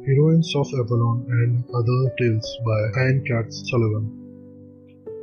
Heroines of Avalon and Other Tales by Anne Katz Sullivan।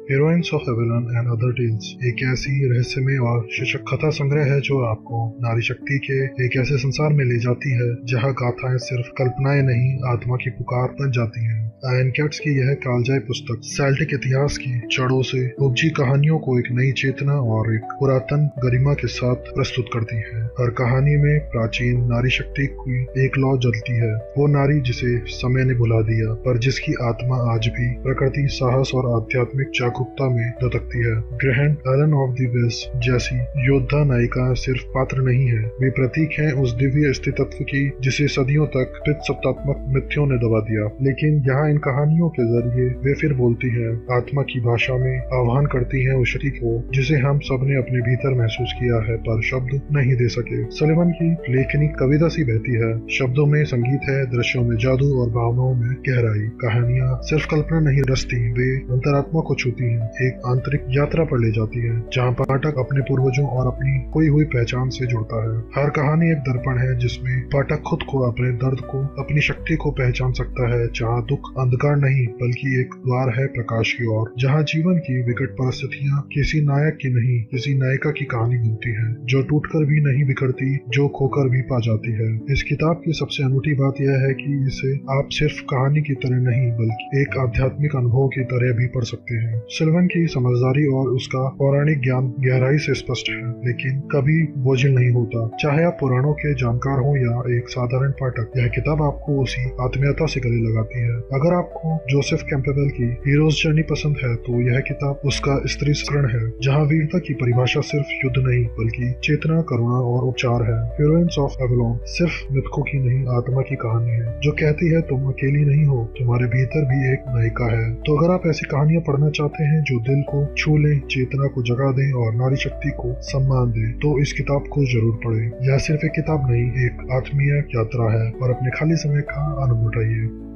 Heroines of Avalon and other tales एक ऐसी रहस्यमय और शीर्षक कथा संग्रह है जो आपको नारी शक्ति के एक ऐसे संसार में ले जाती है जहां गाथाएं सिर्फ कल्पनाएं नहीं, आत्मा की पुकार बन जाती हैं। एन कैट्स की यह कालजयी पुस्तक सेल्टिक इतिहास की जड़ों से उपजी कहानियों को एक नई चेतना और एक पुरातन गरिमा के साथ प्रस्तुत करती है। हर कहानी में प्राचीन नारी शक्ति की एक लौ जलती है, वो नारी जिसे समय ने भुला दिया पर जिसकी आत्मा आज भी प्रकृति, साहस और आध्यात्मिक जागरूकता में धधकती है। ग्रहण, एलन ऑफ द वेस्ट जैसी योद्धा नायिका सिर्फ पात्र नहीं है, वे प्रतीक हैं उस दिव्य अस्तित्व की जिसे सदियों तक सत्तात्मक मिथ्यों ने दबा दिया। लेकिन यहाँ इन कहानियों के जरिए वे फिर बोलती है, आत्मा की भाषा में आह्वान करती है उस शक्ति को जिसे हम सब ने अपने भीतर महसूस किया है पर शब्द नहीं दे सके। सलिवन की लेखनी कविता सी बहती है, शब्दों में संगीत है, दृश्यों में जादू और भावनाओं में गहराई। कहानियां सिर्फ कल्पना नहीं रचती, वे अंतरात्मा को छूती हैं, एक आंतरिक यात्रा पर ले जाती है जहाँ पाठक अपने पूर्वजों और अपनी खोई हुई पहचान से जुड़ता है। हर कहानी एक दर्पण है जिसमें पाठक खुद को, अपने दर्द को, अपनी शक्ति को पहचान सकता है। जहाँ दुख अंधकार नहीं बल्कि एक द्वार है प्रकाश की ओर, जहाँ जीवन की विकट परिस्थितियाँ किसी नायक की नहीं, किसी नायिका की कहानी बनती है जो टूटकर भी नहीं बिखरती, जो खोकर भी पा जाती है। इस किताब की सबसे अनूठी बात यह है कि इसे आप सिर्फ कहानी की तरह नहीं बल्कि एक आध्यात्मिक अनुभव की तरह भी पढ़ सकते हैं। सिल्वन की समझदारी और उसका पौराणिक ज्ञान गहराई से स्पष्ट है लेकिन कभी बोझिल नहीं होता। चाहे आप पुराणों के जानकार हो या एक साधारण पाठक, यह किताब आपको उसी आत्मीयता से गले लगाती है। अगर आपको जोसेफ कैंपबेल की हीरोज जर्नी पसंद है तो यह किताब उसका स्त्री संस्करण है जहाँ वीरता की परिभाषा सिर्फ युद्ध नहीं बल्कि चेतना, करुणा और उपचार है। हीरोइंस ऑफ एवेलोन सिर्फ मिथकों की नहीं, आत्मा की कहानी है जो कहती है तुम अकेली नहीं हो, तुम्हारे भीतर भी एक नायिका है। तो अगर आप ऐसी कहानियां पढ़ना चाहते हैं जो दिल को छू ले, चेतना को जगा दे और नारी शक्ति को सम्मान दे तो इस किताब को जरूर पढ़ें। यह सिर्फ एक किताब नहीं, एक आत्मीय यात्रा है और अपने खाली समय का आनंद उठाइए।